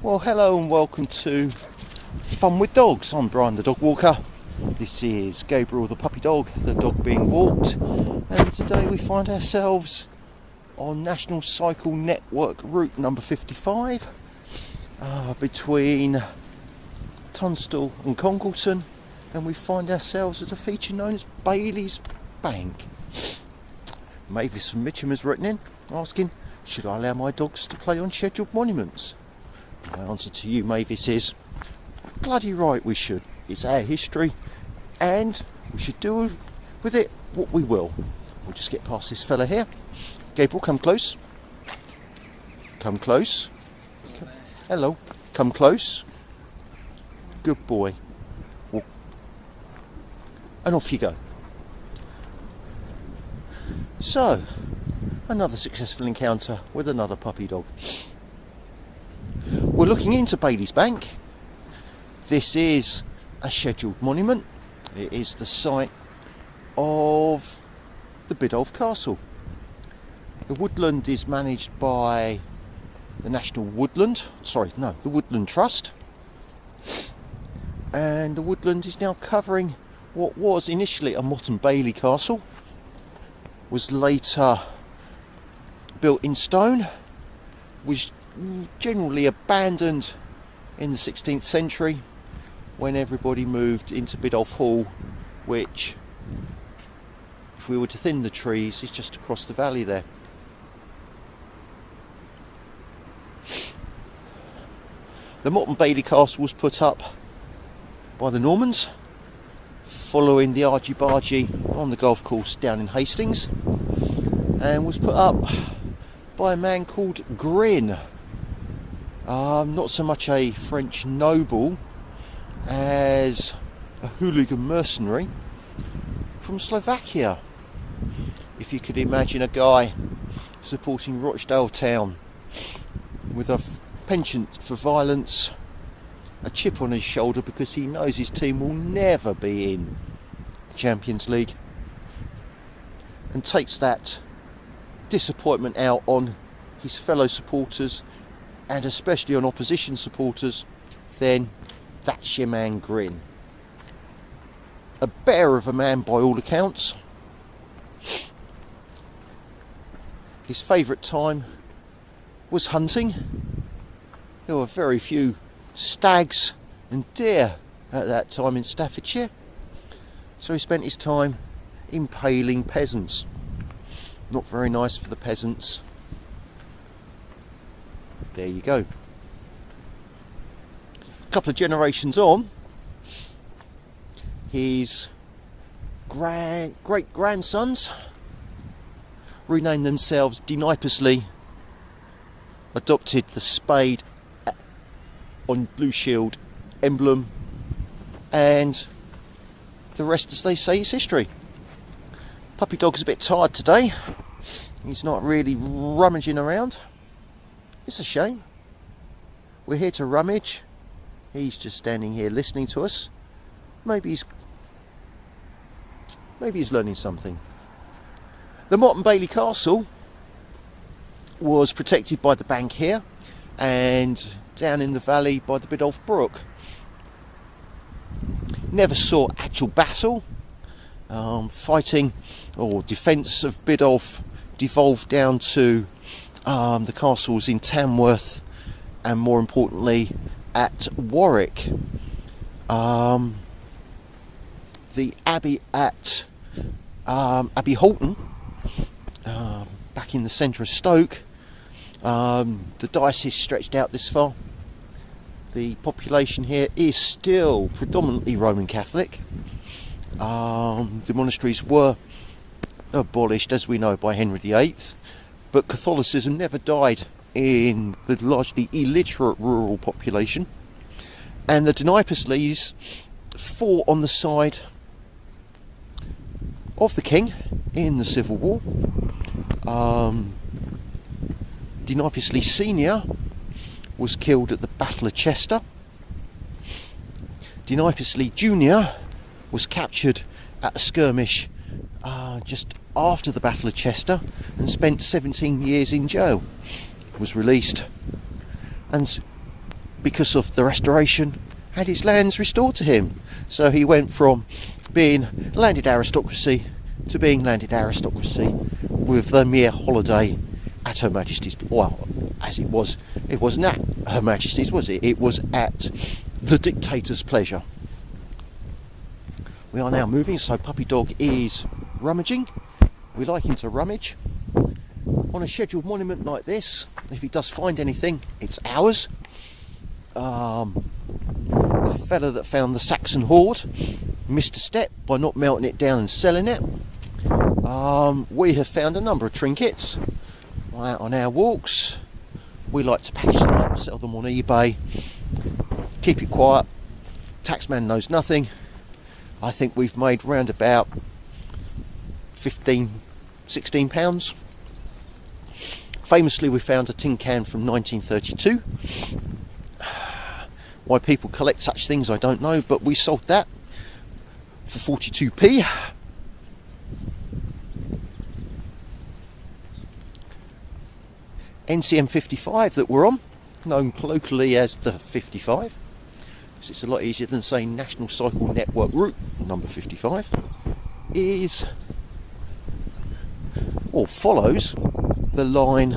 Well, hello and welcome to Fun with Dogs. I'm Brian the dog walker. This is Gabriel the puppy dog, the dog being walked, and today we find ourselves on National Cycle Network route number 55 between Tunstall and Congleton, and we find ourselves at a feature known as Bailey's Bank. Mavis from Mitcham has written in asking, should I allow my dogs to play on scheduled monuments? My answer to you, Mavis, is bloody right we should. It's our history and we should do with it what we will. We'll just get past this fella here. Gabriel, come close. Come close. Hello. Come close. Good boy. And off you go. So, another successful encounter with another puppy dog. We're looking into Bailey's Bank. This is a scheduled monument. It is the site of the Biddulph Castle. The woodland is managed by the the Woodland Trust. And the woodland is now covering what was initially a Motte and Bailey castle, was later built in stone, was generally abandoned in the 16th century when everybody moved into Biddulph Hall, which, if we were to thin the trees, is just across the valley there. The Motte and Bailey castle was put up by the Normans following the argy-bargy on the golf course down in Hastings, and was put up by a man called Grin. Not so much a French noble as a hooligan mercenary from Slovakia. If you could imagine a guy supporting Rochdale Town with a penchant for violence, a chip on his shoulder because he knows his team will never be in the Champions League, and takes that disappointment out on his fellow supporters and especially on opposition supporters, then that's your man Grin. A bear of a man by all accounts. His favourite time was hunting. There were very few stags and deer at that time in Staffordshire, so he spent his time impaling peasants. Not very nice for the peasants. There you go. A couple of generations on, his great grandsons renamed themselves Denipously, adopted the spade on Blue Shield emblem, and the rest, as they say, is history. Puppy dog's a bit tired today. He's not really rummaging around. It's a shame. We're here to rummage. He's just standing here listening to us. Maybe he's learning something. The Motte and Bailey Castle was protected by the bank here, and down in the valley by the Biddulph Brook. Never saw actual battle. Fighting or defence of Biddulph devolved down to the castles in Tamworth and, more importantly, at Warwick. The abbey at Abbey Halton, back in the centre of Stoke. The diocese stretched out this far. The population here is still predominantly Roman Catholic. The monasteries were abolished, as we know, by Henry VIII, but Catholicism never died in the largely illiterate rural population, and the Denipousleys fought on the side of the king in the Civil War. Denipously Senior was killed at the Battle of Chester. Denipously Junior was captured at a skirmish just after the Battle of Chester and spent 17 years in jail. Was released and because of the restoration, had his lands restored to him. So he went from being landed aristocracy to being landed aristocracy with the mere holiday at Her Majesty's. Well, as it wasn't at Her Majesty's, was it? It was at the dictator's pleasure. We are now moving, so Puppy Dog is rummaging. We like him to rummage. On a scheduled monument like this, if he does find anything, it's ours. The fella that found the Saxon hoard missed a step by not melting it down and selling it. We have found a number of trinkets out on our walks. We like to package them up, sell them on eBay, keep it quiet. Taxman knows nothing. I think we've made round about £15, £16. Famously, we found a tin can from 1932. Why people collect such things, I don't know, but we sold that for 42p. NCM 55 that we're on, known colloquially as the 55, because it's a lot easier than saying National Cycle Network route number 55, is, or follows, the line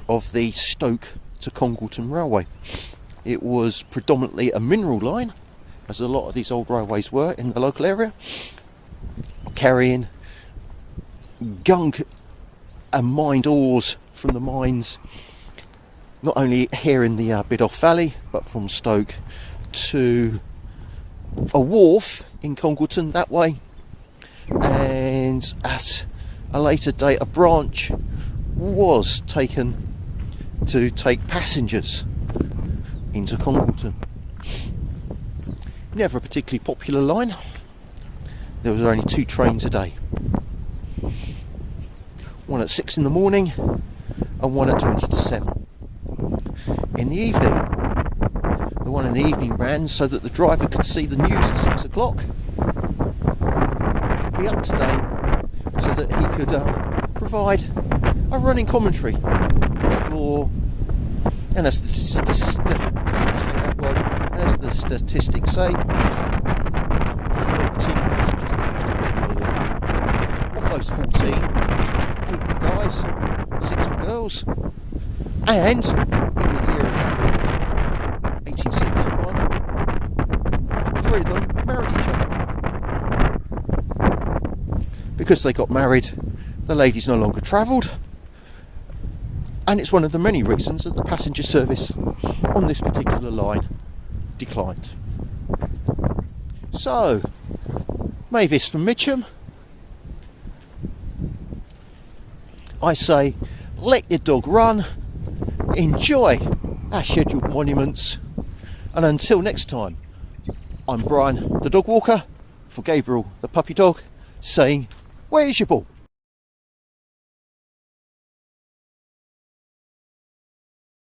of the Stoke to Congleton Railway. It was predominantly a mineral line, as a lot of these old railways were in the local area, carrying gunk and mined ores from the mines, not only here in the Biddulph Valley, but from Stoke to a wharf in Congleton that way, and at a later date a branch was taken to take passengers into Congleton. Never a particularly popular line. There was only 2 trains a day. One at 6 in the morning and one at 20 to 7. In the evening, the one in the evening ran so that the driver could see the news at 6 o'clock, be up to date, so that he could provide a running commentary for, and as the statistics say, the 14 passengers that used it regularly. Of those 14, 8 were guys, 6 were girls, and in the year of our Lord, 1871, 3 of them married each other. Because they got married, the ladies no longer travelled, and it's one of the many reasons that the passenger service on this particular line declined. So, Mavis from Mitcham, I say, let your dog run, enjoy our scheduled monuments, and until next time, I'm Brian the dog walker for Gabriel the puppy dog, saying, where's your ball?